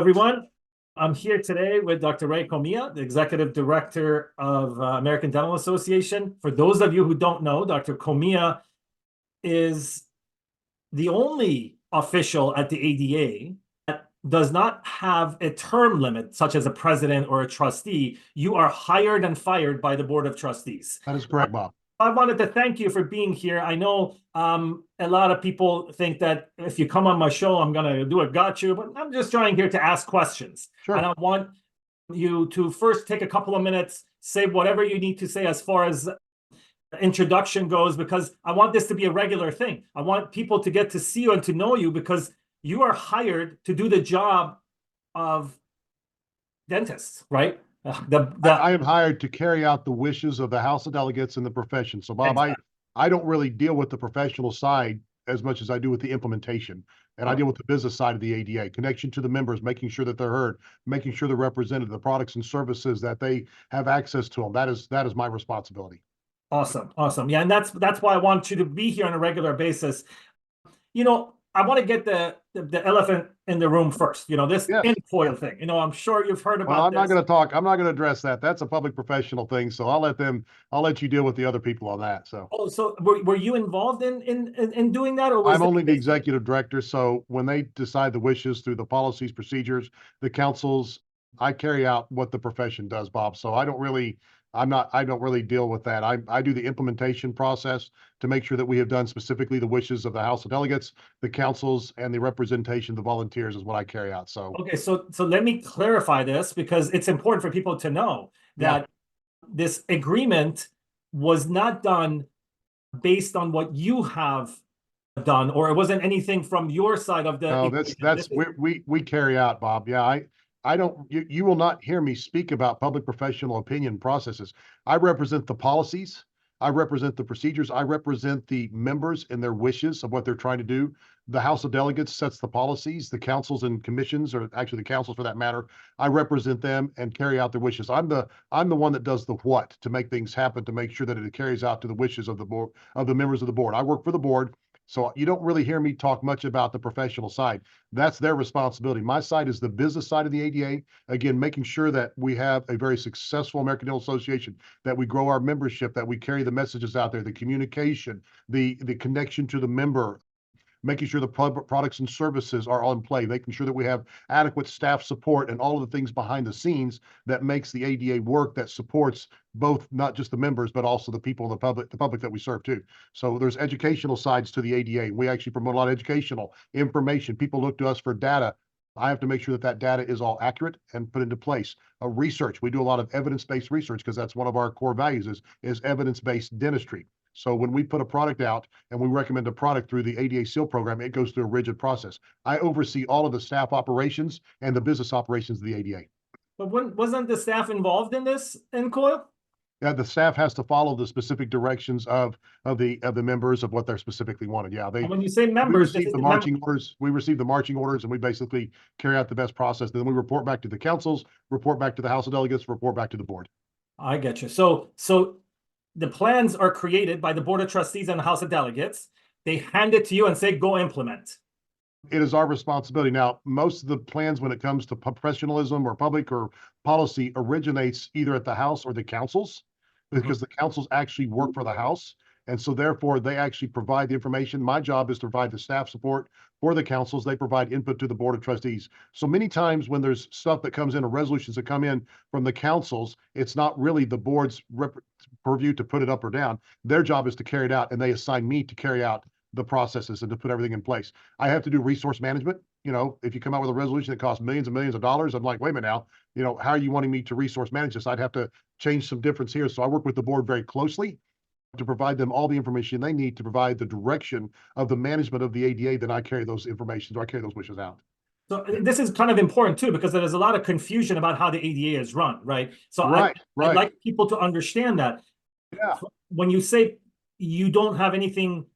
everyone. I'm here today with Dr. Ray Cohlmia, the Executive Director of American Dental Association. For those of you who don't know, Dr. Cohlmia is the only official at the ADA that does not have a term limit, such as a president or a trustee. You are hired and fired by the Board of Trustees. That is correct, Bob. I wanted to thank you for being here. I know a lot of people think that if you come on my show, I'm going to do a got you, but I'm just trying here to ask questions. Sure. And I want you to first take a couple of minutes, say whatever you need to say as far as introduction goes, because I want this to be a regular thing. I want people to get to see you and to know you because you are hired to do the job of dentists, right? I am hired to carry out the wishes of the House of Delegates and the profession. So, Bob, exactly. I don't really deal with the professional side as much as I do with the implementation. And I deal with the business side of the ADA, connection to the members, making sure that they're heard, making sure they're represented, the products and services that they have access to them. That is my responsibility. Awesome. Awesome. Yeah. And that's why I want you to be here on a regular basis. You know, I want to get the elephant in the room first. You know, this tinfoil thing. You know, I'm sure you've heard about. Well, I'm not going to talk. I'm not going to address that. That's a public professional thing. So I'll let you deal with the other people on that. So. Oh, so were you involved in doing that, or was I'm only the executive director? So when they decide the wishes through the policies, procedures, the councils, I carry out what the profession does, Bob. So I don't really deal with that. I do the implementation process to make sure that we have done specifically the wishes of the House of Delegates, the councils, and the representation of the volunteers is what I carry out. So okay, so let me clarify this because it's important for people to know that this agreement was not done based on what you have done, or it wasn't anything from your side of the. No, we carry out, Bob. Yeah, I don't, you will not hear me speak about public professional opinion processes. I represent the policies. I represent the procedures. I represent the members and their wishes of what they're trying to do. The House of Delegates sets the policies, the councils and commissions, or actually the councils for that matter. I represent them and carry out their wishes. I'm the one that does the what to make things happen, to make sure that it carries out to the wishes of the board, of the members of the board. I work for the board. So you don't really hear me talk much about the professional side. That's their responsibility. My side is the business side of the ADA. Again, making sure that we have a very successful American Dental Association, that we grow our membership, that we carry the messages out there, the communication, the connection to the member, making sure the products and services are on play, making sure that we have adequate staff support and all of the things behind the scenes that makes the ADA work, that supports both not just the members, but also the people in the public that we serve too. So there's educational sides to the ADA. We actually promote a lot of educational information. People look to us for data. I have to make sure that that data is all accurate and put into place. Research, we do a lot of evidence-based research because that's one of our core values is evidence-based dentistry. So when we put a product out and we recommend a product through the ADA SEAL program, it goes through a rigid process. I oversee all of the staff operations and the business operations of the ADA. But wasn't the staff involved in this in COIL? Yeah, the staff has to follow the specific directions of the members of what they're specifically wanted. Yeah, when you say members, we receive the marching orders. We receive the marching orders, and we basically carry out the best process. Then we report back to the councils, report back to the House of Delegates, report back to the board. I get you. So the plans are created by the Board of Trustees and the House of Delegates. They hand it to you and say, go implement. It is our responsibility. Now, most of the plans when it comes to professionalism or public or policy originates either at the House or the councils, because the councils actually work for the House. And so therefore they actually provide the information. My job is to provide the staff support for the councils. They provide input to the Board of Trustees. So many times when there's stuff that comes in or resolutions that come in from the councils, it's not really the board's purview to put it up or down. Their job is to carry it out, and they assign me to carry out the processes and to put everything in place. I have to do resource management. You know, if you come out with a resolution that costs millions and millions of dollars, I'm like, wait a minute now, you know, how are you wanting me to resource manage this? I'd have to change some difference here. So I work with the board very closely to provide them all the information they need to provide the direction of the management of the ADA. Then I carry those information, or I carry those wishes out. So this is kind of important too, because there's a lot of confusion about how the ADA is run, right? So I'd like people to understand that. Yeah. When you say you don't have anything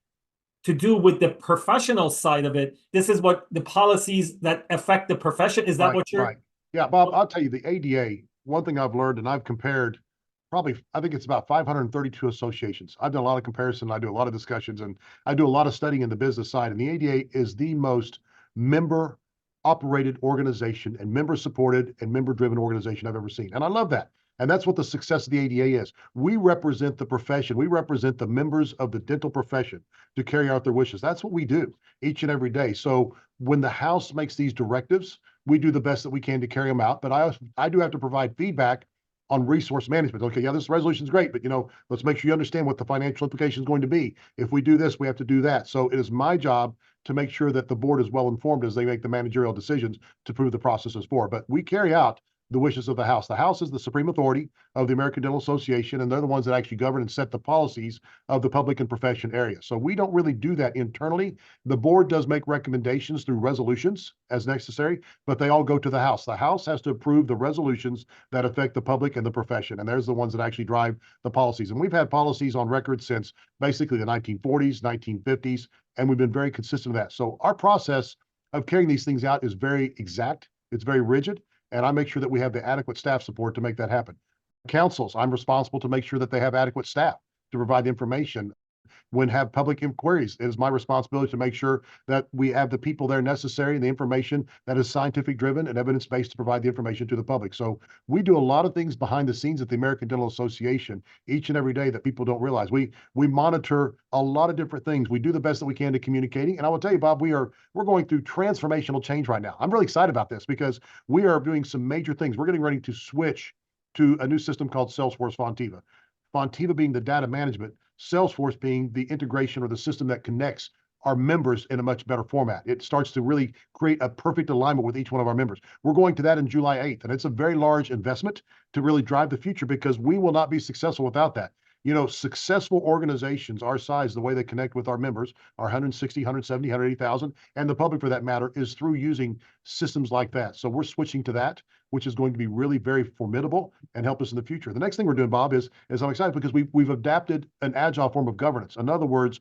to do with the professional side of it, this is what the policies that affect the profession. Is that what you're? Right. Yeah, Bob, I'll tell you, the ADA, one thing I've learned, and I've compared probably, I think it's about 532 associations. I've done a lot of comparison. I do a lot of discussions, and I do a lot of studying in the business side. And the ADA is the most member operated organization and member supported and member driven organization I've ever seen. And I love that. And that's what the success of the ADA is. We represent the profession. We represent the members of the dental profession to carry out their wishes. That's what we do each and every day. So when the House makes these directives, we do the best that we can to carry them out. But I do have to provide feedback on resource management. Okay, yeah, this resolution is great, but let's make sure you understand what the financial implication is going to be. If we do this, we have to do that. So it is my job to make sure that the board is well informed as they make the managerial decisions to prove the process is for. But we carry out the wishes of the House. The House is the supreme authority of the American Dental Association, and they're the ones that actually govern and set the policies of the public and profession area. So we don't really do that internally. The board does make recommendations through resolutions as necessary, but they all go to the House. The House has to approve the resolutions that affect the public and the profession, and there's the ones that actually drive the policies. And we've had policies on record since basically the 1940s, 1950s, and we've been very consistent with that. So our process of carrying these things out is very exact. It's very rigid. And I make sure that we have the adequate staff support to make that happen. Councils, I'm responsible to make sure that they have adequate staff to provide the information. When have public inquiries, it is my responsibility to make sure that we have the people there necessary and the information that is scientific driven and evidence based to provide the information to the public. So we do a lot of things behind the scenes at the American Dental Association each and every day that people don't realize. We monitor a lot of different things. We do the best that we can to communicating. And I will tell you, Bob, we're going through transformational change right now. I'm really excited about this because we are doing some major things. We're getting ready to switch to a new system called Salesforce Fontiva. Fontiva being the data management, Salesforce being the integration or the system that connects our members in a much better format. It starts to really create a perfect alignment with each one of our members. We're going to that in July 8th, and it's a very large investment to really drive the future because we will not be successful without that. Successful organizations our size, the way they connect with our members, our 160, 170, 180,000, and the public for that matter, is through using systems like that. So we're switching to that, which is going to be really very formidable and help us in the future. The next thing we're doing, Bob, is I'm excited because we've adapted an agile form of governance. In other words,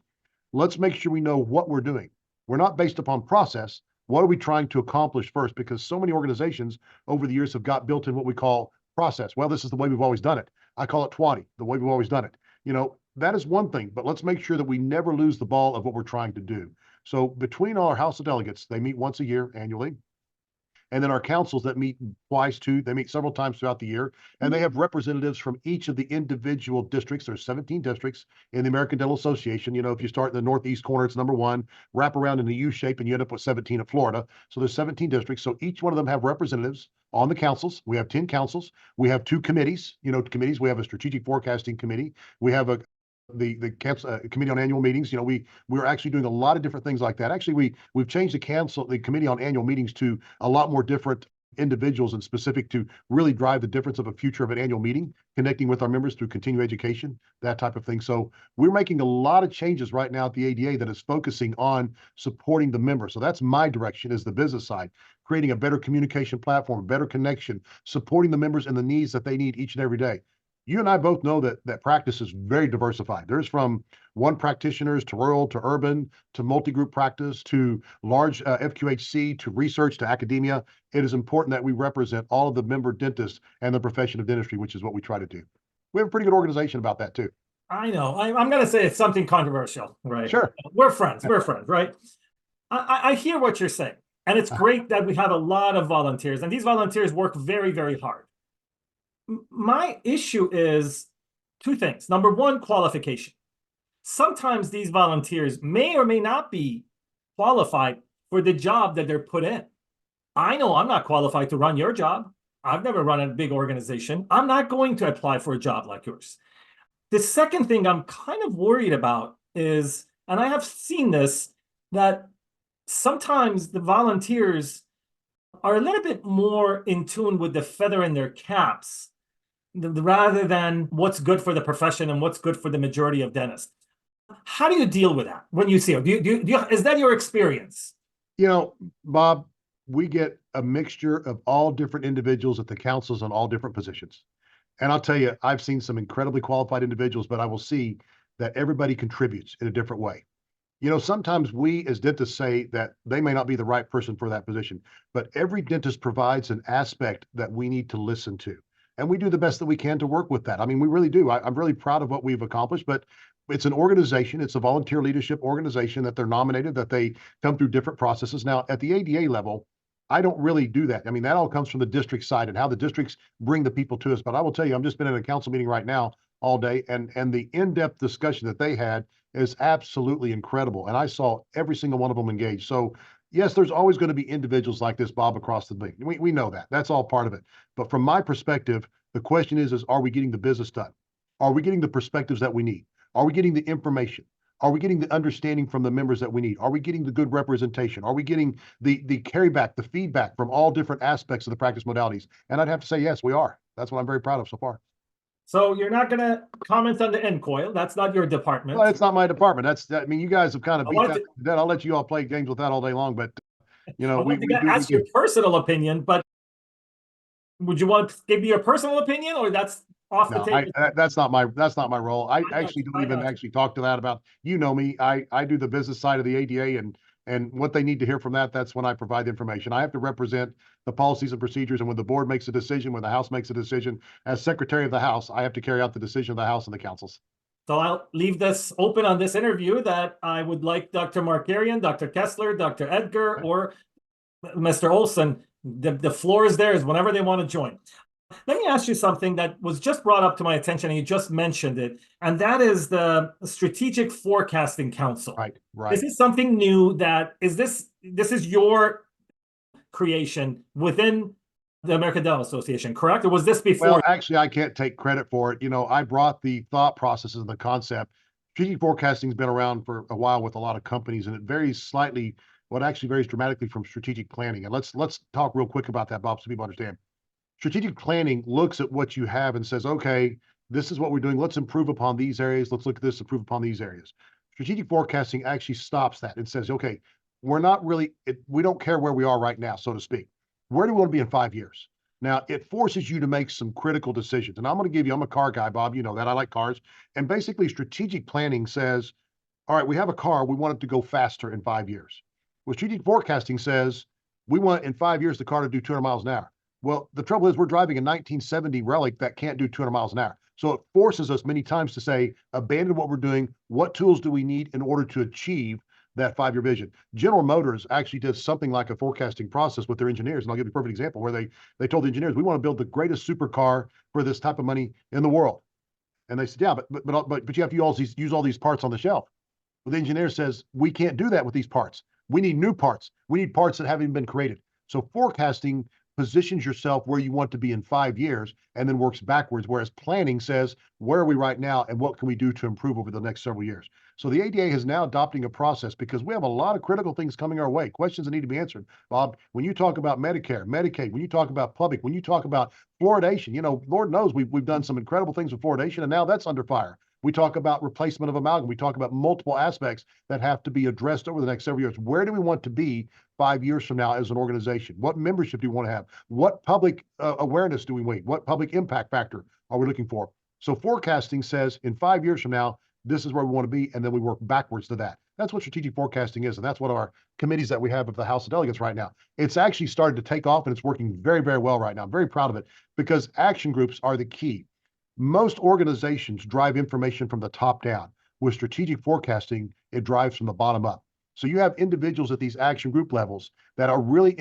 let's make sure we know what we're doing. We're not based upon process. What are we trying to accomplish first? Because so many organizations over the years have got built in what we call process. Well, this is the way we've always done it. I call it TWADI, the way we've always done it. That is one thing, but let's make sure that we never lose the ball of what we're trying to do. So between our House of Delegates, they meet once a year annually. And then our councils that meet twice, too, they meet several times throughout the year. And they have representatives from each of the individual districts. There's 17 districts in the American Dental Association. If you start in the northeast corner, it's number 1. Wrap around in the U shape and you end up with 17 at Florida. So there's 17 districts. So each one of them have representatives on the councils. We have 10 councils. We have 2 committees. Committees. We have a strategic forecasting committee. We have the committee on annual meetings. We're actually doing a lot of different things like that. Actually, we've changed the committee on annual meetings to a lot more different individuals and specific to really drive the difference of a future of an annual meeting, connecting with our members through continuing education, that type of thing. So we're making a lot of changes right now at the ADA that is focusing on supporting the members. So that's my direction, is the business side, creating a better communication platform, better connection, supporting the members and the needs that they need each and every day. You and I both know that practice is very diversified. There's from one practitioners to rural to urban to multi-group practice to large FQHC to research to academia. It is important that we represent all of the member dentists and the profession of dentistry, which is what we try to do. We have a pretty good organization about that too. I know. I'm going to say it's something controversial, right? Sure. We're friends, right? I hear what you're saying. And it's great that we have a lot of volunteers. And these volunteers work very, very hard. My issue is 2 things. Number 1, qualification. Sometimes these volunteers may or may not be qualified for the job that they're put in. I know I'm not qualified to run your job. I've never run a big organization. I'm not going to apply for a job like yours. The second thing I'm kind of worried about is, and I have seen this, that sometimes the volunteers are a little bit more in tune with the feather in their caps rather than what's good for the profession and what's good for the majority of dentists. How do you deal with that when you see it? Is that your experience? Bob, we get a mixture of all different individuals at the councils on all different positions. And I'll tell you, I've seen some incredibly qualified individuals, but I will see that everybody contributes in a different way. Sometimes we as dentists say that they may not be the right person for that position, but every dentist provides an aspect that we need to listen to. And we do the best that we can to work with that. I mean, we really do. I'm really proud of what we've accomplished, but it's an organization. It's a volunteer leadership organization that they're nominated, that they come through different processes. Now, at the ADA level, I don't really do that. I mean, that all comes from the district side and how the districts bring the people to us. But I will tell you, I'm just been in a council meeting right now all day, and the in-depth discussion that they had is absolutely incredible. And I saw every single one of them engaged. So yes, there's always going to be individuals like this, Bob, across the league. We know that. That's all part of it. But from my perspective, the question is are we getting the business done? Are we getting the perspectives that we need? Are we getting the information? Are we getting the understanding from the members that we need? Are we getting the good representation? Are we getting the carryback, the feedback from all different aspects of the practice modalities? And I'd have to say, yes, we are. That's what I'm very proud of so far. So you're not going to comment on the end coil. That's not your department. Well, it's not my department. I mean, you guys have kind of I beat wanted that to death. I'll let you all play games with that all day long, but you I know, wanted to we ask your personal opinion, but would you want to give me your personal opinion, or that's off the no, table? that's not my role. I actually don't even got you. actually talk to that about, you know me. I do the business side of the ADA and what they need to hear from that, that's when I provide the information. I have to represent the policies and procedures, and when the board makes a decision, when the House makes a decision, as Secretary of the House, I have to carry out the decision of the House and the councils. So I'll leave this open on this interview that I would like Dr. Markarian, Dr. Kessler, Dr. Edgar, or Mr. Olson. The floor is theirs whenever they want to join. Let me ask you something that was just brought up to my attention, and you just mentioned it, and that is the Strategic Forecasting Council. Right. This is something new this is your creation within the American Dental Association, correct? Or was this before? Well, actually, I can't take credit for it. You know, I brought the thought processes and the concept. Strategic forecasting has been around for a while with a lot of companies, and it varies slightly, what actually varies dramatically from strategic planning. And let's talk real quick about that, Bob, so people understand. Strategic planning looks at what you have and says, okay, this is what we're doing. Let's improve upon these areas. Let's look at this, improve upon these areas. Strategic forecasting actually stops that and says, okay, we're not really, we don't care where we are right now, so to speak. Where do we want to be in 5 years? Now, it forces you to make some critical decisions. And I'm a car guy, Bob, you know that. I like cars. And basically, strategic planning says, all right, we have a car. We want it to go faster in 5 years. Well, strategic forecasting says, we want in 5 years the car to do 200 miles an hour. Well, the trouble is we're driving a 1970 Relic that can't do 200 miles an hour. So it forces us many times to say, abandon what we're doing. What tools do we need in order to achieve that 5-year vision? General Motors actually did something like a forecasting process with their engineers. And I'll give you a perfect example where they told the engineers, we want to build the greatest supercar for this type of money in the world. And they said, yeah, but you have to use all these parts on the shelf. Well, the engineer says, we can't do that with these parts. We need new parts. We need parts that haven't been created. So forecasting positions yourself where you want to be in 5 years and then works backwards, whereas planning says, where are we right now and what can we do to improve over the next several years? So the ADA is now adopting a process because we have a lot of critical things coming our way, questions that need to be answered. Bob, when you talk about Medicare, Medicaid, when you talk about public, when you talk about fluoridation, you know, Lord knows we've done some incredible things with fluoridation, and now that's under fire. We talk about replacement of amalgam. We talk about multiple aspects that have to be addressed over the next several years. Where do we want to be 5 years from now as an organization? What membership do we want to have? What public awareness do we need? What public impact factor are we looking for? So forecasting says in 5 years from now, this is where we want to be, and then we work backwards to that. That's what strategic forecasting is, and that's what our committees that we have of the House of Delegates right now. It's actually started to take off, and it's working very, very well right now. I'm very proud of it because action groups are the key. Most organizations drive information from the top down. With strategic forecasting, it drives from the bottom up. So you have individuals at these action group levels that are really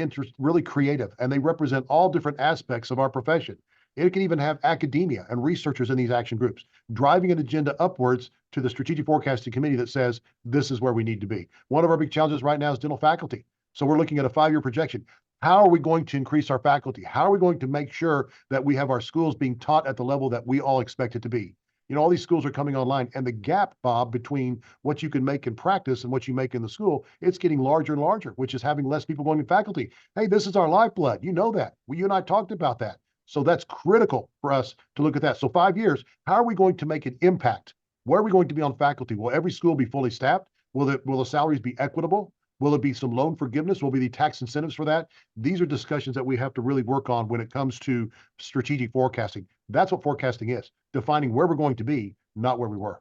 creative, and they represent all different aspects of our profession. It can even have academia and researchers in these action groups driving an agenda upwards to the strategic forecasting committee that says, this is where we need to be. One of our big challenges right now is dental faculty. So we're looking at a 5-year projection. How are we going to increase our faculty? How are we going to make sure that we have our schools being taught at the level that we all expect it to be? You know, all these schools are coming online, and the gap, Bob, between what you can make in practice and what you make in the school, it's getting larger and larger, which is having less people going to faculty. Hey, this is our lifeblood. You know that. You and I talked about that. So that's critical for us to look at that. So 5 years, how are we going to make an impact? Where are we going to be on faculty? Will every school be fully staffed? Will the salaries be equitable? Will it be some loan forgiveness? Will it be the tax incentives for that? These are discussions that we have to really work on when it comes to strategic forecasting. That's what forecasting is, defining where we're going to be, not where we were.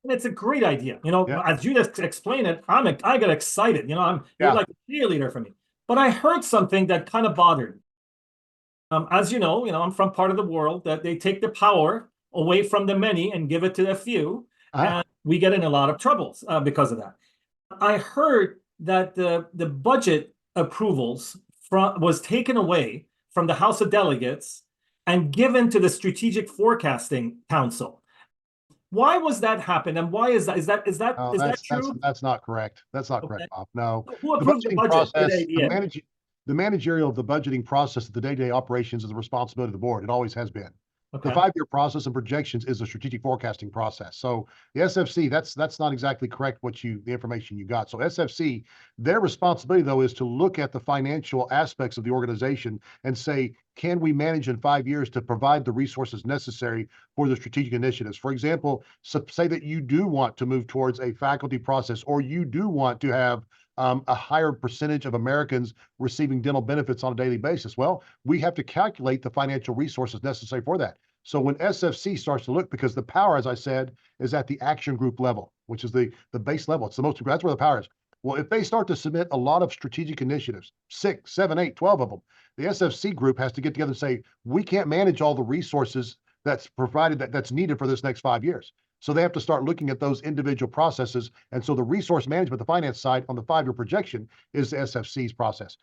And it's a great idea. You know, as you just explained it, I got excited. You know, you're like a cheerleader for me. But I heard something that kind of bothered me. As you know, I'm from part of the world that they take the power away from the many and give it to the few. And we get in a lot of troubles because of that. I heard that the budget approvals was taken away from the House of Delegates and given to the Strategic Forecasting Council. Why was that happen? And why is that? No, Is that true? that's not correct. That's not correct, Okay. Bob. No, Who the approved the budgeting budget for the process, ADA? the managerial of the budgeting process of the day-to-day operations is the responsibility of the board. It always has been. The Okay. 5-year process and projections is a strategic forecasting process. So the SFC, that's not exactly correct the information you got. So SFC, their responsibility though is to look at the financial aspects of the organization and say, can we manage in 5 years to provide the resources necessary for the strategic initiatives? For example, say that you do want to move towards a faculty process, or you do want to have a higher percentage of Americans receiving dental benefits on a daily basis. Well, we have to calculate the financial resources necessary for that. So when SFC starts to look, because the power, as I said, is at the action group level, which is the base level. It's the most, that's where the power is. Well, if they start to submit a lot of strategic initiatives, 6, 7, 8, 12 of them, the SFC group has to get together and say, we can't manage all the resources that's provided that's needed for this next 5 years. So they have to start looking at those individual processes. And so the resource management, the finance side on the 5-year projection is the SFC's process.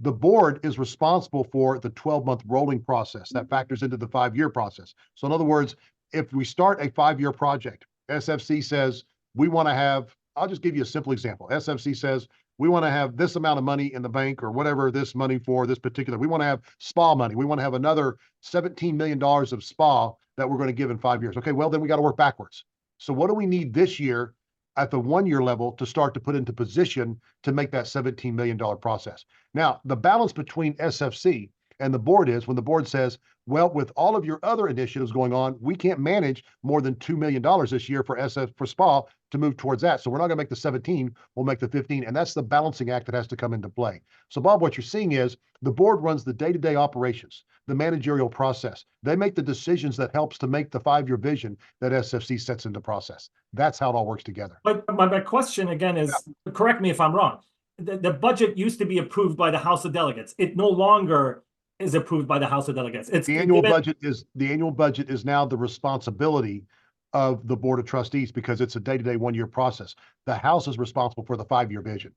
The board is responsible for the 12-month rolling process that factors into the 5-year process. So in other words, if we start a 5-year project, SFC says we want to have, I'll just give you a simple example. SFC says we want to have this amount of money in the bank or whatever this money for this particular, we want to have SPA money. We want to have another $17 million of SPA that we're going to give in 5 years. Okay, well, then we got to work backwards. So what do we need this year at the 1-year level to start to put into position to make that $17 million process? Now, the balance between SFC and the board is when the board says, well, with all of your other initiatives going on, we can't manage more than $2 million this year for SPA to move towards that. So we're not going to make the 17, we'll make the 15. And that's the balancing act that has to come into play. So Bob, what you're seeing is the board runs the day-to-day operations, the managerial process. They make the decisions that helps to make the 5-year vision that SFC sets into process. That's how it all works together. But my question again is, correct me if I'm wrong. The budget used to be approved by the House of Delegates. It no longer is approved by the House of Delegates. It's the annual budget is now the responsibility of the Board of Trustees because it's a day-to-day 1-year process. The House is responsible for the 5-year vision.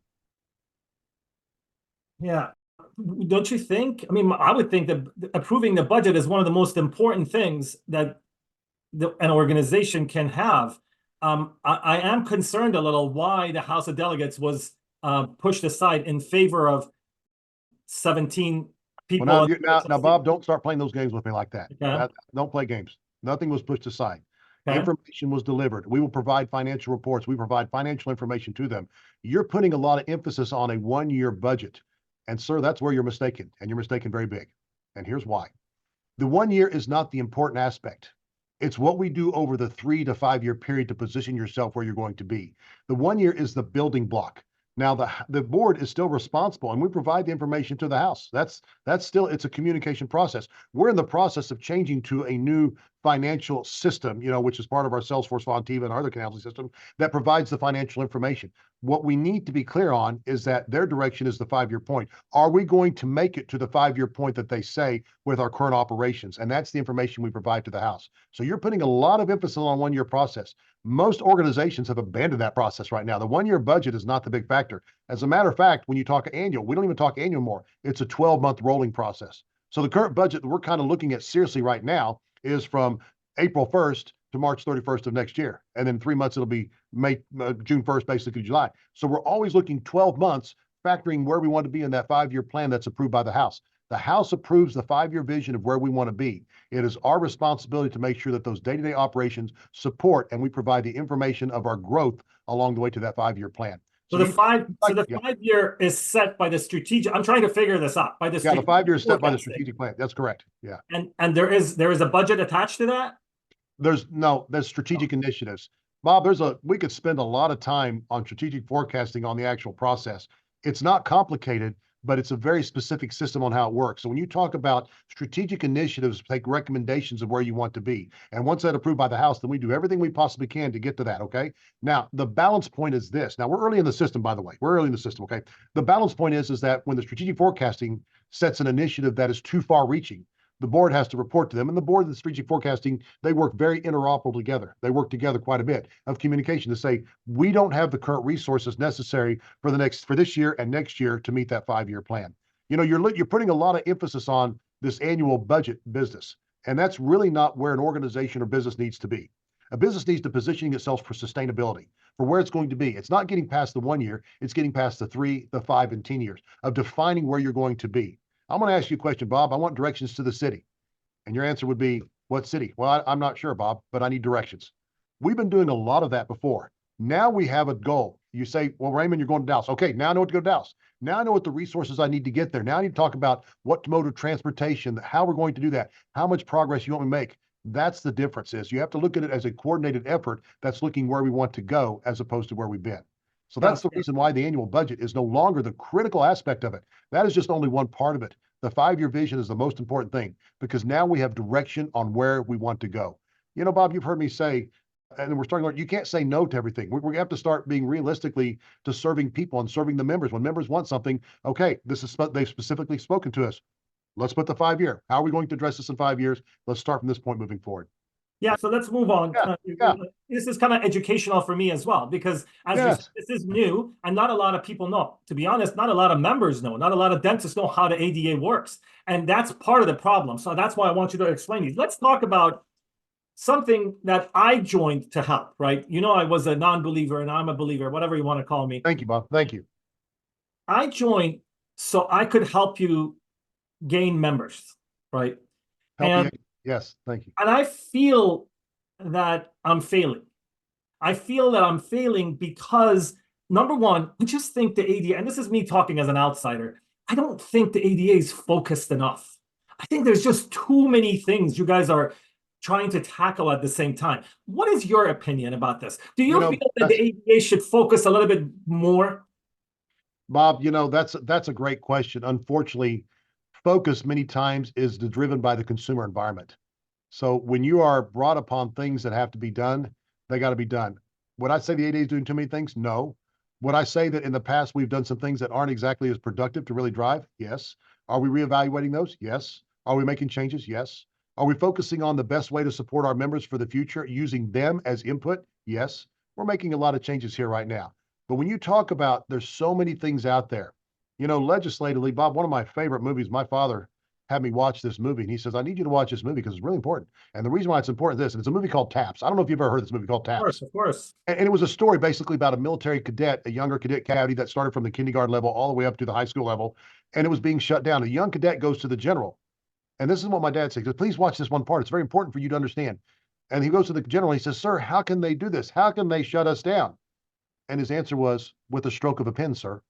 Yeah. Don't you think? I mean, I would think that approving the budget is one of the most important things that an organization can have. I am concerned a little why the House of Delegates was pushed aside in favor of 17 people. Well, now, Bob, don't start playing those games with me like that. Okay. Don't play games. Nothing was pushed aside. Okay. Information was delivered. We will provide financial reports. We provide financial information to them. You're putting a lot of emphasis on a 1-year budget. And sir, that's where you're mistaken. And you're mistaken very big. And here's why. The 1 year is not the important aspect. It's what we do over the 3 to 5 year period to position yourself where you're going to be. The 1 year is the building block. Now, the board is still responsible, and we provide the information to the House. That's still, it's a communication process. We're in the process of changing to a new financial system, which is part of our Salesforce, Fontiva, and our other counseling system that provides the financial information. What we need to be clear on is that their direction is the 5-year point. Are we going to make it to the 5-year point that they say with our current operations? And that's the information we provide to the House. So you're putting a lot of emphasis on 1-year process. Most organizations have abandoned that process right now. The 1-year budget is not the big factor. As a matter of fact, when you talk annual, we don't even talk annual more. It's a 12-month rolling process. So the current budget that we're kind of looking at seriously right now is from April 1st to March 31st of next year. And then 3 months, it'll be June 1st, basically July. So we're always looking 12 months, factoring where we want to be in that 5-year plan that's approved by the House. The House approves the 5-year vision of where we want to be. It is our responsibility to make sure that those day-to-day operations support and we provide the information of our growth along the way to that 5-year plan. So the 5-year is set by the strategic. I'm trying to figure this out by the. Yeah, the 5-year is set by the strategic plan. That's correct. Yeah. And there is a budget attached to that. There's strategic initiatives. Bob, we could spend a lot of time on strategic forecasting on the actual process. It's not complicated, but it's a very specific system on how it works. So when you talk about strategic initiatives, take recommendations of where you want to be. And once that's approved by the House, then we do everything we possibly can to get to that, okay? Now, the balance point is this. Now, we're early in the system, by the way. We're early in the system, okay? The balance point is that when the strategic forecasting sets an initiative that is too far reaching, the board has to report to them. And the board and the strategic forecasting, they work very interoperable together. They work together quite a bit of communication to say, we don't have the current resources necessary for this year and next year to meet that 5-year plan. You know, you're putting a lot of emphasis on this annual budget business, and that's really not where an organization or business needs to be. A business needs to positioning itself for sustainability, for where it's going to be. It's not getting past the 1 year, it's getting past the 3, the 5, and 10 years of defining where you're going to be. I'm going to ask you a question, Bob. I want directions to the city. And your answer would be, what city? Well, I'm not sure, Bob, but I need directions. We've been doing a lot of that before. Now we have a goal. You say, well, Raymond, you're going to Dallas. Okay, now I know what to go to Dallas. Now I know what the resources I need to get there. Now I need to talk about what mode of transportation, how we're going to do that, how much progress you want me to make. That's the difference is you have to look at it as a coordinated effort that's looking where we want to go as opposed to where we've been. So that's the reason why the annual budget is no longer the critical aspect of it. That is just only one part of it. The 5-year vision is the most important thing because now we have direction on where we want to go. You know, Bob, you've heard me say, and we're starting to learn, you can't say no to everything. We have to start being realistically to serving people and serving the members. When members want something, okay, they've specifically spoken to us. Let's put the 5-year. How are we going to address this in 5 years? Let's start from this point moving forward. Yeah, so let's move on. Yeah. This is kind of educational for me as well, because as you said, this is new and not a lot of people know. To be honest, not a lot of members know, not a lot of dentists know how the ADA works. And that's part of the problem. So that's why I want you to explain these. Let's talk about something that I joined to help, right? You know, I was a non-believer and I'm a believer, whatever you want to call me. Thank you, Bob. Thank you. I joined so I could help you gain members, right? Yes, thank you. And I feel that I'm failing. I feel that I'm failing because, number one, I just think the ADA, and this is me talking as an outsider, I don't think the ADA is focused enough. I think there's just too many things you guys are trying to tackle at the same time. What is your opinion about this? Do you feel that the ADA should focus a little bit more? Bob, you know, that's a great question. Unfortunately, focus many times is driven by the consumer environment. So when you are brought upon things that have to be done, they got to be done. Would I say the ADA is doing too many things? No. Would I say that in the past we've done some things that aren't exactly as productive to really drive? Yes. Are we reevaluating those? Yes. Are we making changes? Yes. Are we focusing on the best way to support our members for the future, using them as input? Yes. We're making a lot of changes here right now. But when you talk about there's so many things out there, you know, legislatively, Bob, one of my favorite movies, my father had me watch this movie and he says, I need you to watch this movie because it's really important. And the reason why it's important is this, and it's a movie called Taps. I don't know if you've ever heard of this movie called Taps. Of course. And it was a story basically about a military cadet, a younger cadet caddy that started from the kindergarten level all the way up to the high school level. And it was being shut down. A young cadet goes to the general. And this is what my dad said. He says, please watch this one part. It's very important for you to understand. And he goes to the general and he says, sir, how can they do this? How can they shut us down? And his answer was, with a stroke of a pen, sir,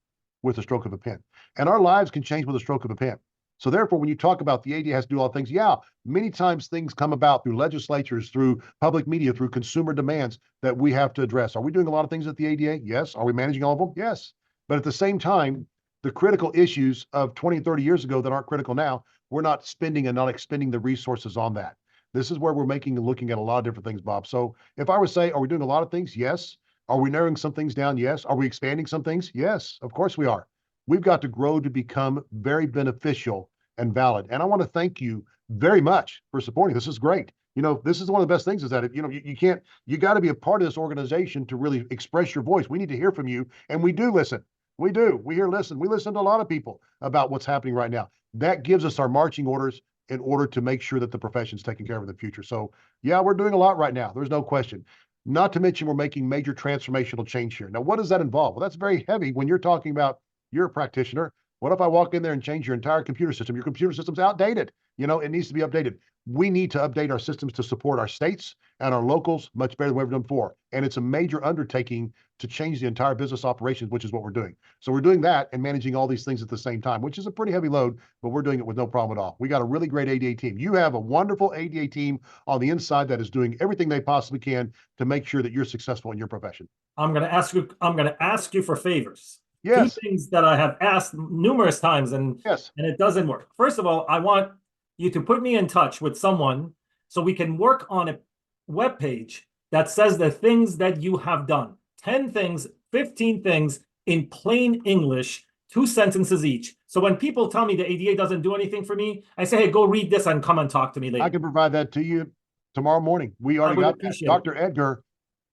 with a stroke of a pen. And our lives can change with a stroke of a pen. So therefore, when you talk about the ADA has to do all things, yeah, many times things come about through legislatures, through public media, through consumer demands that we have to address. Are we doing a lot of things at the ADA? Yes. Are we managing all of them? Yes. But at the same time, the critical issues of 20 and 30 years ago that aren't critical now, we're not spending and not expending the resources on that. This is where we're looking at a lot of different things, Bob. So if I were to say, are we doing a lot of things? Yes. Are we narrowing some things down? Yes. Are we expanding some things? Yes, of course we are. We've got to grow to become very beneficial and valid. And I want to thank you very much for supporting. This is great. You know, this is one of the best things is that, you got to be a part of this organization to really express your voice. We need to hear from you. And we do listen. We do. We listen to a lot of people about what's happening right now. That gives us our marching orders in order to make sure that the profession's taken care of in the future. So yeah, we're doing a lot right now. There's no question. Not to mention we're making major transformational change here. Now, what does that involve? Well, that's very heavy when you're talking about you're a practitioner. What if I walk in there and change your entire computer system? Your computer system's outdated. You know, it needs to be updated. We need to update our systems to support our states and our locals much better than we've ever done before. And it's a major undertaking to change the entire business operations, which is what we're doing. So we're doing that and managing all these things at the same time, which is a pretty heavy load, but we're doing it with no problem at all. We got a really great ADA team. You have a wonderful ADA team on the inside that is doing everything they possibly can to make sure that you're successful in your profession. I'm going to ask you for favors. Yes. 2 things that I have asked numerous times and it doesn't work. First of all, I want you to put me in touch with someone so we can work on a web page that says the things that you have done. 10 things, 15 things in plain English, 2 sentences each. So when people tell me the ADA doesn't do anything for me, I say, hey, go read this and come and talk to me later. I can provide that to you tomorrow morning. We already got that. Dr. Edgar,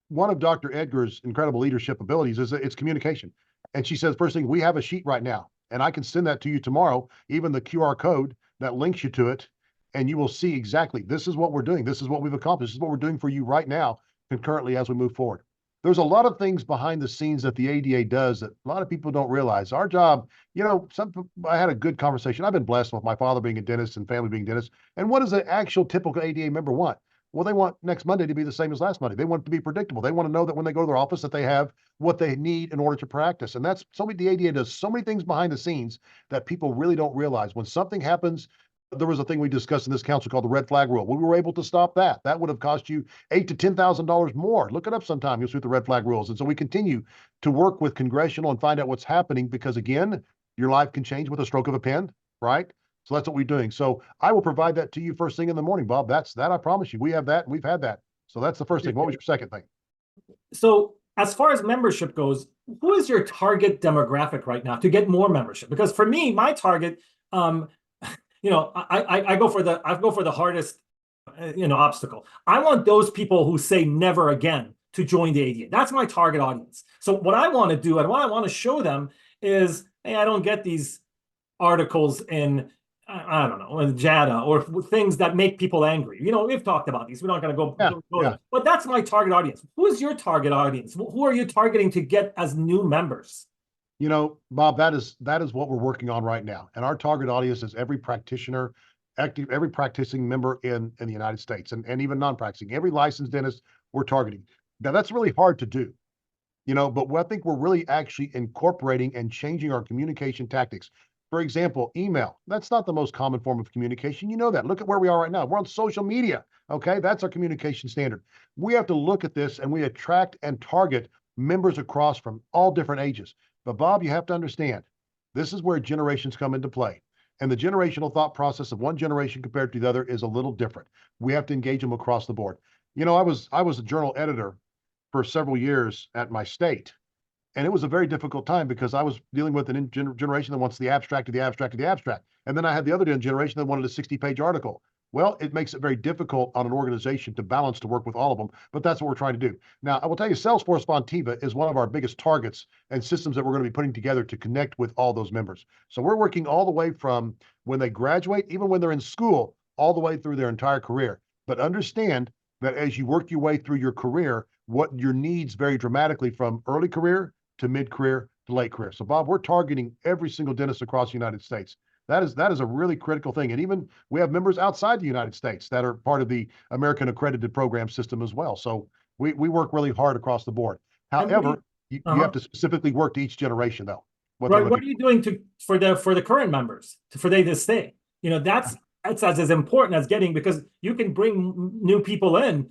one of Dr. Edgar's incredible leadership abilities is it's communication. And she says, first thing, we have a sheet right now. And I can send that to you tomorrow, even the QR code that links you to it. And you will see exactly, this is what we're doing. This is what we've accomplished. This is what we're doing for you right now, concurrently as we move forward. There's a lot of things behind the scenes that the ADA does that a lot of people don't realize. Our job, I had a good conversation. I've been blessed with my father being a dentist and family being dentists. And what does an actual typical ADA member want? Well, they want next Monday to be the same as last Monday. They want it to be predictable. They want to know that when they go to their office that they have what they need in order to practice. And that's so many, the ADA does so many things behind the scenes that people really don't realize. When something happens, there was a thing we discussed in this council called the red flag rule. We were able to stop that. That would have cost you $8,000 to $10,000 more. Look it up sometime. You'll see what the red flag rules. And so we continue to work with congressional and find out what's happening because, again, your life can change with a stroke of a pen, right? So that's what we're doing. So I will provide that to you first thing in the morning, Bob. That's that. I promise you. We have that and we've had that. So that's the first thing. What was your second thing? So as far as membership goes, who is your target demographic right now to get more membership? Because for me, my target, I go for the hardest, obstacle. I want those people who say never again to join the ADA. That's my target audience. So what I want to do and what I want to show them is, hey, I don't get these articles in, I don't know, in JADA or things that make people angry. We've talked about these. We're not going to go. Yeah. But that's my target audience. Who is your target audience? Who are you targeting to get as new members? Bob, that is what we're working on right now. And our target audience is every practitioner, every practicing member in the United States and even non-practicing, every licensed dentist we're targeting. Now that's really hard to do, but I think we're really actually incorporating and changing our communication tactics. For example, email, that's not the most common form of communication. You know that. Look at where we are right now. We're on social media. Okay. That's our communication standard. We have to look at this and we attract and target members across from all different ages. But Bob, you have to understand, this is where generations come into play. And the generational thought process of one generation compared to the other is a little different. We have to engage them across the board. I was a journal editor for several years at my state. And it was a very difficult time because I was dealing with an generation that wants the abstract of the abstract of the abstract. And then I had the other generation that wanted a 60-page article. Well, it makes it very difficult on an organization to balance to work with all of them, but that's what we're trying to do. Now, I will tell you, Salesforce Fontiva is one of our biggest targets and systems that we're going to be putting together to connect with all those members. So we're working all the way from when they graduate, even when they're in school, all the way through their entire career. But understand that as you work your way through your career, what your needs vary dramatically from early career to mid-career to late career. So Bob, we're targeting every single dentist across the United States. That is a really critical thing. And even we have members outside the United States that are part of the American accredited program system as well. So we work really hard across the board. However, you have to specifically work to each generation though. What are you doing for the current members for they to stay? That's as important as getting, because you can bring new people in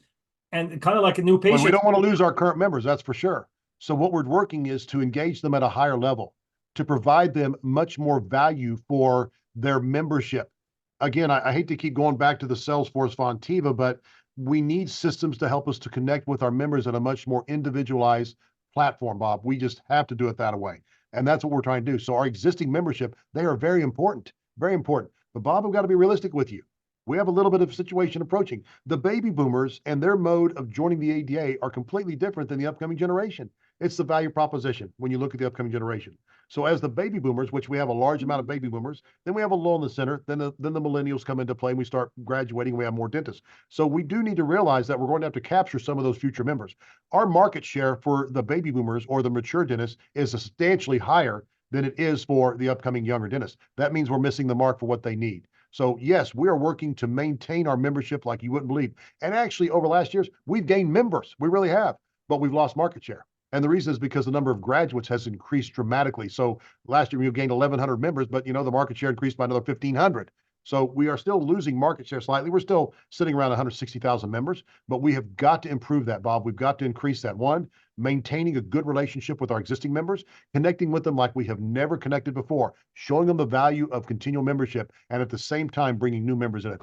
and kind of like a new patient. Well, we don't want to lose our current members, that's for sure. So what we're working is to engage them at a higher level, to provide them much more value for their membership. Again, I hate to keep going back to the Salesforce Fontiva, but we need systems to help us to connect with our members at a much more individualized platform, Bob. We just have to do it that way. And that's what we're trying to do. So our existing membership, they are very important, very important. But Bob, we've got to be realistic with you. We have a little bit of a situation approaching. The baby boomers and their mode of joining the ADA are completely different than the upcoming generation. It's the value proposition when you look at the upcoming generation. So as the baby boomers, which we have a large amount of baby boomers, then we have a lull in the center, then the millennials come into play and we start graduating, we have more dentists. So we do need to realize that we're going to have to capture some of those future members. Our market share for the baby boomers or the mature dentists is substantially higher than it is for the upcoming younger dentists. That means we're missing the mark for what they need. So yes, we are working to maintain our membership like you wouldn't believe. And actually over last years, we've gained members. We really have, but we've lost market share. And the reason is because the number of graduates has increased dramatically. So last year we gained 1,100 members, but the market share increased by another 1,500. So we are still losing market share slightly. We're still sitting around 160,000 members, but we have got to improve that, Bob. We've got to increase that. One, maintaining a good relationship with our existing members, connecting with them like we have never connected before, showing them the value of continual membership, and at the same time, bringing new members in.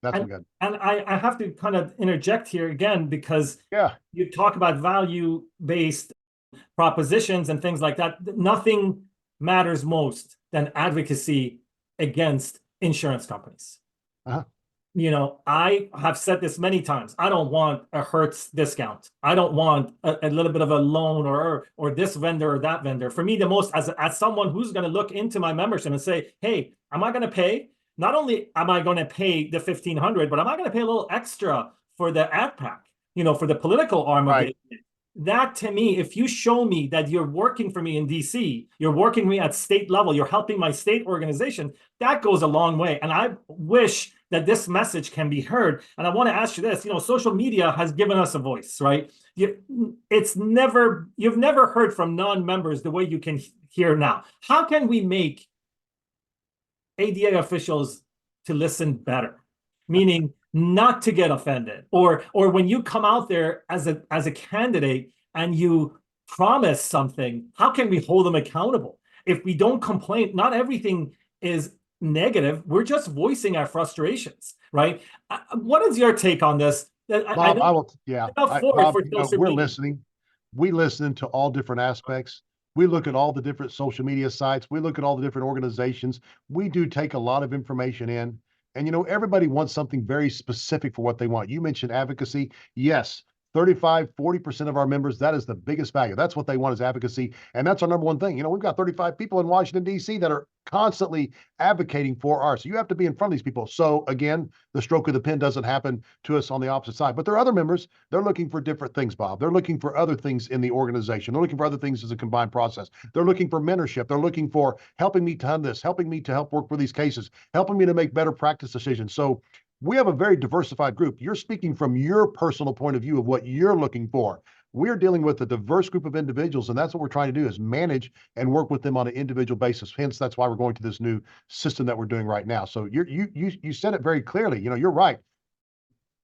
That's good. And I have to kind of interject here again, because you talk about value-based propositions and things like that. Nothing matters most than advocacy against insurance companies. I have said this many times. I don't want a Hertz discount. I don't want a little bit of a loan or this vendor or that vendor. For me, the most, as someone who's going to look into my membership and say, hey, am I going to pay? Not only am I going to pay the $1,500, but am I going to pay a little extra for the ad pack, for the political arm of it? That, to me, if you show me that you're working for me in DC, you're working for me at state level, you're helping my state organization, that goes a long way. And I wish that this message can be heard. And I want to ask you this, social media has given us a voice, right? You've never heard from non-members the way you can hear now. How can we make ADA officials to listen better? Meaning not to get offended, or when you come out there as a candidate and you promise something, how can we hold them accountable? If we don't complain, not everything is negative. We're just voicing our frustrations, right? What is your take on this? Bob, we're media. listening. We listen to all different aspects. We look at all the different social media sites. We look at all the different organizations. We do take a lot of information in. And, everybody wants something very specific for what they want. You mentioned advocacy. Yes, 35–40% of our members, that is the biggest value. That's what they want, is advocacy. And that's our number one thing. We've got 35 people in Washington, D.C. that are constantly advocating for ours. So you have to be in front of these people. So again, the stroke of the pen doesn't happen to us on the opposite side. But there are other members, they're looking for different things, Bob. They're looking for other things in the organization. They're looking for other things as a combined process. They're looking for mentorship. They're looking for helping me to this, helping me to help work for these cases, helping me to make better practice decisions. So we have a very diversified group. You're speaking from your personal point of view of what you're looking for. We're dealing with a diverse group of individuals, and that's what we're trying to do, is manage and work with them on an individual basis. Hence, that's why we're going to this new system that we're doing right now. So you said it very clearly. You're right.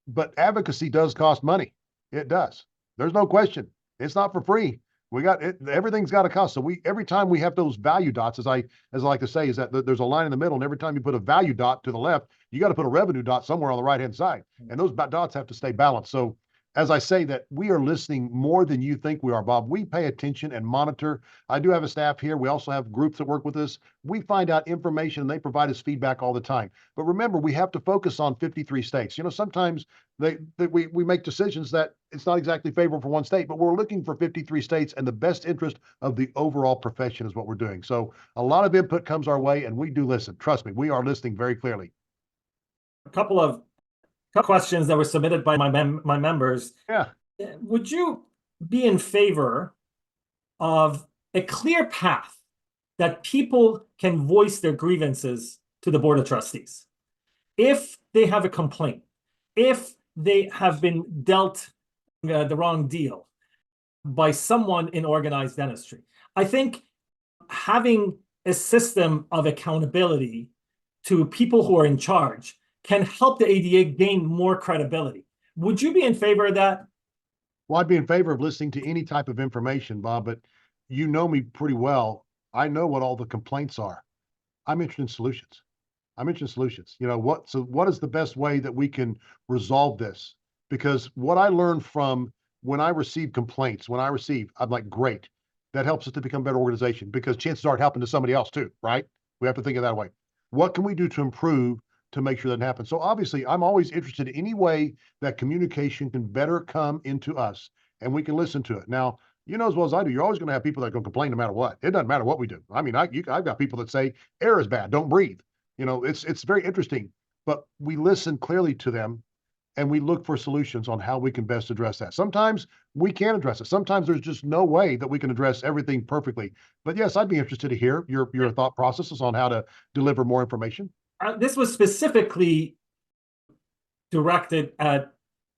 But advocacy does cost money. It does. There's no question. It's not for free. We got it. Everything's got a cost. So every time we have those value dots, as I like to say, is that there's a line in the middle, and every time you put a value dot to the left, you got to put a revenue dot somewhere on the right-hand side. And those dots have to stay balanced. So as I say, that we are listening more than you think we are, Bob. We pay attention and monitor. I do have a staff here. We also have groups that work with us. We find out information, and they provide us feedback all the time. But remember, we have to focus on 53 states. Sometimes we make decisions that it's not exactly favorable for one state, but we're looking for 53 states, and the best interest of the overall profession is what we're doing. So a lot of input comes our way, and we do listen. Trust me, we are listening very clearly. A couple of questions that were submitted by my members. Yeah. Would you be in favor of a clear path that people can voice their grievances to the Board of Trustees if they have a complaint, if they have been dealt the wrong deal by someone in organized dentistry? I think having a system of accountability to people who are in charge can help the ADA gain more credibility. Would you be in favor of that? Well, I'd be in favor of listening to any type of information, Bob, but you know me pretty well. I know what all the complaints are. I'm interested in solutions. What is the best way that we can resolve this? Because what I learned from when I receive complaints, I'm like, great, that helps us to become a better organization, because chances are it happened to somebody else too, right? We have to think of that way. What can we do to improve to make sure that happens? So obviously, I'm always interested in any way that communication can better come into us and we can listen to it. Now, as well as I do, you're always going to have people that are going to complain no matter what. It doesn't matter what we do. I mean, I've got people that say air is bad, don't breathe. It's very interesting, but we listen clearly to them and we look for solutions on how we can best address that. Sometimes we can address it. Sometimes there's just no way that we can address everything perfectly. But yes, I'd be interested to hear your thought processes on how to deliver more information. This was specifically directed at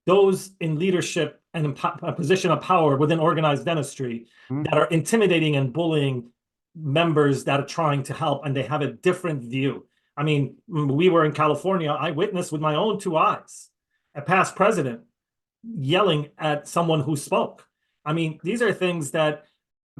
those in leadership and in a position of power within organized dentistry that are intimidating and bullying members that are trying to help, and they have a different view. I mean, we were in California. I witnessed with my own two eyes a past president yelling at someone who spoke. I mean, these are things that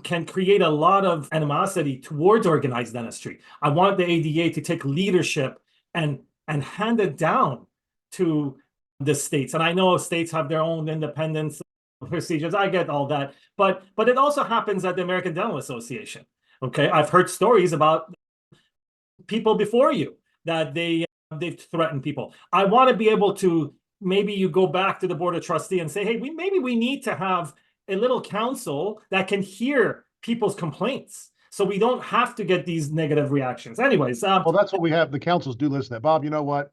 can create a lot of animosity towards organized dentistry. I want the ADA to take leadership and hand it down to the states. And I know states have their own independence procedures. I get all that. But it also happens at the American Dental Association. Okay, I've heard stories about people before you that they they've threatened people. I want to be able to, maybe you go back to the board of trustee and say, hey, maybe we need to have a little council that can hear people's complaints, so we don't have to get these negative reactions. Anyways, Well, that's what we have. The councils do listen to that. Bob, you know what?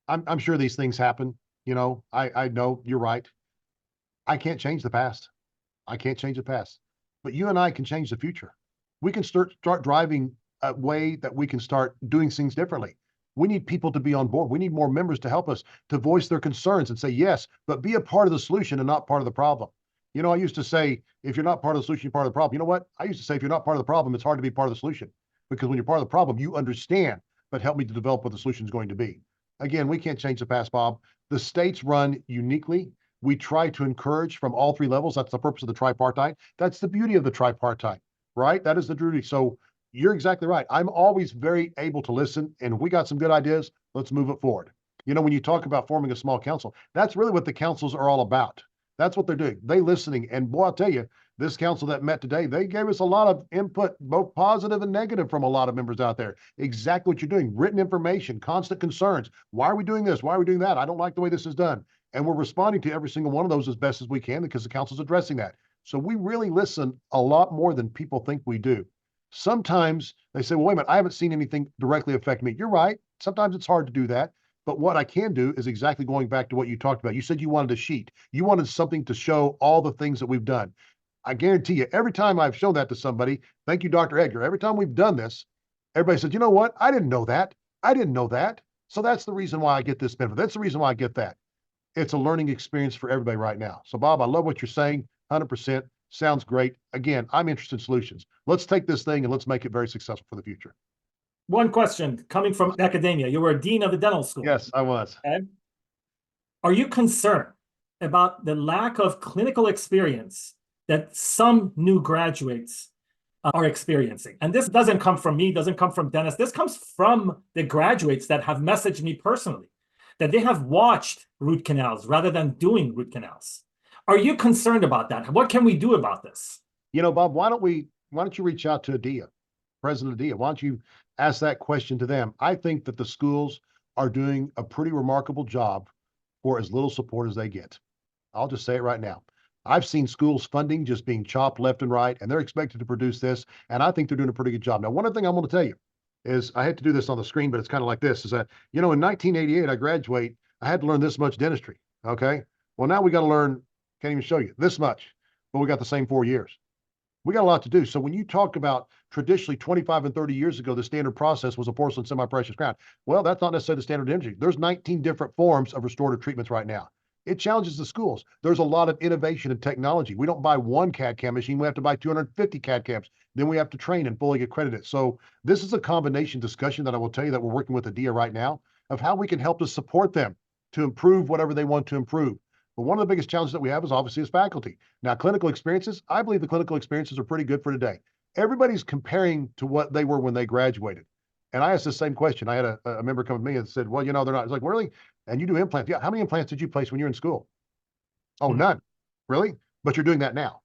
I'm sure these things happen. You know, I know you're right. I can't change the past. I can't change the past, but you and I can change the future. We can start driving a way that we can start doing things differently. We need people to be on board. We need more members to help us to voice their concerns and say yes, but be a part of the solution and not part of the problem. You know, I used to say, if you're not part of the solution, you're part of the problem. You know what? I used to say, if you're not part of the problem, it's hard to be part of the solution, because when you're part of the problem, you understand, but help me to develop what the solution is going to be. Again, we can't change the past, Bob. The states run uniquely. We try to encourage from all three levels. That's the purpose of the tripartite. That's the beauty of the tripartite, right? That is the beauty. So you're exactly right. I'm always very able to listen, and if we got some good ideas, let's move it forward. You know, when you talk about forming a small council, that's really what the councils are all about. That's what they're doing. They listening. And boy, I'll tell you, this council that met today, they gave us a lot of input, both positive and negative, from a lot of members out there. Exactly what you're doing. Written information, constant concerns. Why are we doing this? Why are we doing that? I don't like the way this is done. And we're responding to every single one of those as best as we can, because the council's addressing that. So we really listen a lot more than people think we do. Sometimes they say, well, wait a minute, I haven't seen anything directly affect me. You're right. Sometimes it's hard to do that. But what I can do is exactly going back to what you talked about. You said you wanted a sheet. You wanted something to show all the things that we've done. I guarantee you, every time I've shown that to somebody, thank you, Dr. Edgar, every time we've done this, everybody says, you know what? I didn't know that. I didn't know that. So that's the reason why I get this benefit. That's the reason why I get that. It's a learning experience for everybody right now. So Bob, I love what you're saying. 100%. Sounds great. Again, I'm interested in solutions. Let's take this thing and let's make it very successful for the future. One question coming from academia. You were a dean of the dental school. Yes, I was. Okay. Are you concerned about the lack of clinical experience that some new graduates are experiencing? And this doesn't come from me, doesn't come from dentists. This comes from the graduates that have messaged me personally, that they have watched root canals rather than doing root canals. Are you concerned about that? What can we do about this? You know, Bob, why don't you reach out to ADIA, President ADIA? Why don't you ask that question to them? I think that the schools are doing a pretty remarkable job for as little support as they get. I'll just say it right now. I've seen schools funding just being chopped left and right, and they're expected to produce this, and I think they're doing a pretty good job. Now, one other thing I want to tell you is, I had to do this on the screen, but it's kind of like this, is that, you know, in 1988, I graduate, I had to learn this much dentistry, okay? Well, now we got to learn, can't even show you, this much, but we got the same 4 years. We got a lot to do. So when you talk about traditionally 25 and 30 years ago, the standard process was a porcelain semi-precious crown. Well, that's not necessarily the standard dentistry. There's 19 different forms of restorative treatments right now. It challenges the schools. There's a lot of innovation and technology. We don't buy one CAD/CAM machine. We have to buy 250 CAD/CAMs. Then we have to train and fully accredit it. So this is a combination discussion that I will tell you that we're working with ADIA right now of how we can help to support them to improve whatever they want to improve. But one of the biggest challenges that we have is obviously is faculty. Now, clinical experiences, I believe the clinical experiences are pretty good for today. Everybody's comparing to what they were when they graduated. And I asked the same question. I had a member come to me and said, well, you know, they're not. It's like, really? And you do implants? Yeah. How many implants did you place when you were in school? Oh, none. Really? But you're doing that now.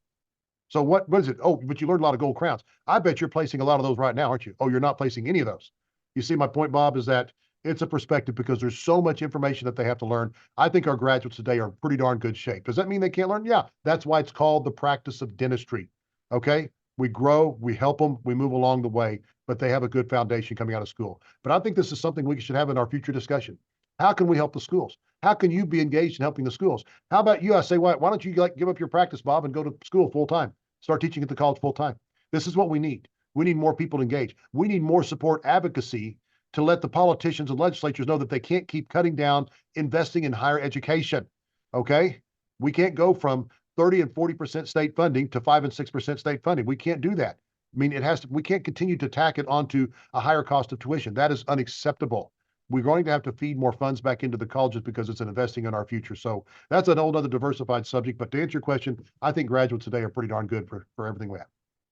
So what is it? Oh, but you learned a lot of gold crowns. I bet you're placing a lot of those right now, aren't you? Oh, you're not placing any of those. You see my point, Bob, is that it's a perspective, because there's so much information that they have to learn. I think our graduates today are in pretty darn good shape. Does that mean they can't learn? Yeah, that's why it's called the practice of dentistry. Okay, we grow, we help them, we move along the way, but they have a good foundation coming out of school. But I think this is something we should have in our future discussion. How can we help the schools? How can you be engaged in helping the schools? How about you? I say, why don't you give up your practice, Bob, and go to school full time? Start teaching at the college full time. This is what we need. We need more people engaged. We need more support advocacy to let the politicians and legislatures know that they can't keep cutting down investing in higher education. Okay? We can't go from 30 and 40% state funding to 5 and 6% state funding. We can't do that. I mean, we can't continue to tack it onto a higher cost of tuition. That is unacceptable. We're going to have to feed more funds back into the colleges, because it's an investing in our future. So that's an whole other diversified subject. But to answer your question, I think graduates today are pretty darn good for everything we have.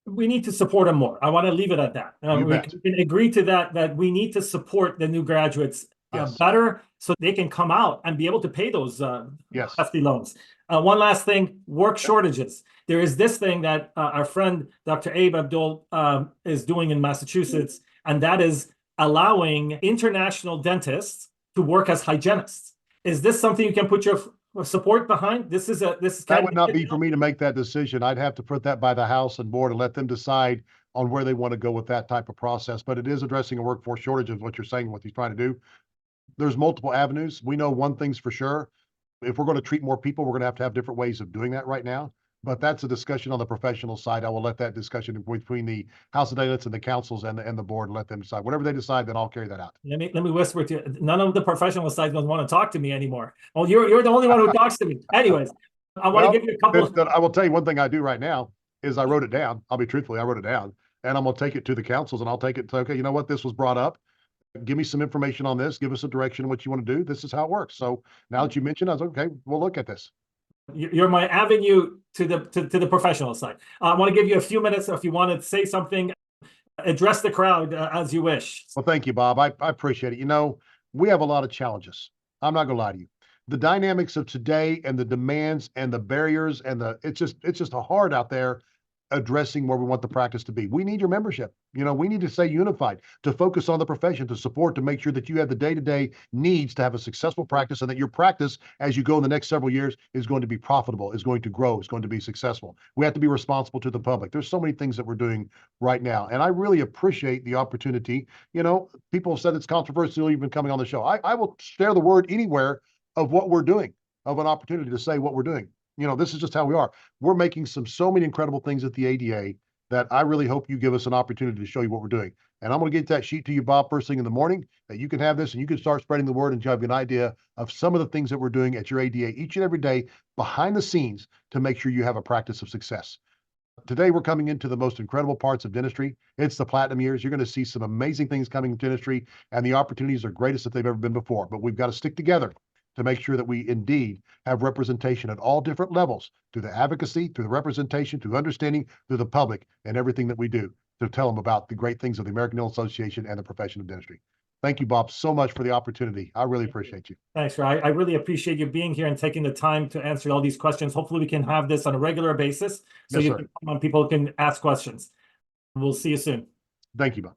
We need to support them more. I want to leave it at that. We can agree to that we need to support the new graduates better, so they can come out and be able to pay those hefty loans. One last thing, work shortages. There is this thing that our friend Dr. Abe Abdul is doing in Massachusetts, and that is allowing international dentists to work as hygienists. Is this something you can put your support behind? This is That would not be for me to make that decision. I'd have to put that by the House and board and let them decide on where they want to go with that type of process. But it is addressing a workforce shortage is what you're saying, what he's trying to do. There's multiple avenues. We know one thing's for sure. If we're going to treat more people, we're going to have different ways of doing that right now. But that's a discussion on the professional side. I will let that discussion between the House of Delegates and the councils and the board let them decide. Whatever they decide, then I'll carry that out. Let me whisper to you. None of the professional side don't want to talk to me anymore. Well, you're the only one who talks to me. Anyways, I want to give you a couple. I will tell you one thing I do right now is I wrote it down. I'll be truthful. I wrote it down and I'm going to take it to the councils and I'll take it to, okay, you know what? This was brought up. Give me some information on this. Give us a direction of what you want to do. This is how it works. So now that you mentioned, I was okay, we'll look at this. You're my avenue to the professional side. I want to give you a few minutes if you want to say something, address the crowd as you wish. Well, thank you, Bob. I appreciate it. You know, we have a lot of challenges. I'm not going to lie to you. The dynamics of today and the demands and the barriers and it's just hard out there addressing where we want the practice to be. We need your membership. You know, we need to stay unified, to focus on the profession, to support, to make sure that you have the day-to-day needs to have a successful practice and that your practice as you go in the next several years is going to be profitable, is going to grow, is going to be successful. We have to be responsible to the public. There's so many things that we're doing right now. And I really appreciate the opportunity. You know, people have said it's controversial even coming on the show. I will share the word anywhere of what we're doing, of an opportunity to say what we're doing. You know, this is just how we are. We're making so many incredible things at the ADA that I really hope you give us an opportunity to show you what we're doing. And I'm going to get that sheet to you, Bob, first thing in the morning, that you can have this and you can start spreading the word and you have an idea of some of the things that we're doing at your ADA each and every day behind the scenes to make sure you have a practice of success. Today, we're coming into the most incredible parts of dentistry. It's the platinum years. You're going to see some amazing things coming in dentistry, and the opportunities are greatest that they've ever been before. But we've got to stick together to make sure that we indeed have representation at all different levels, through the advocacy, through the representation, through understanding, through the public, and everything that we do to tell them about the great things of the American Dental Association and the profession of dentistry. Thank you, Bob, so much for the opportunity. I really appreciate you. Thanks, Ray. I really appreciate you being here and taking the time to answer all these questions. Hopefully we can have this on a regular basis so Yes, sir. people can ask questions. We'll see you soon. Thank you, Bob.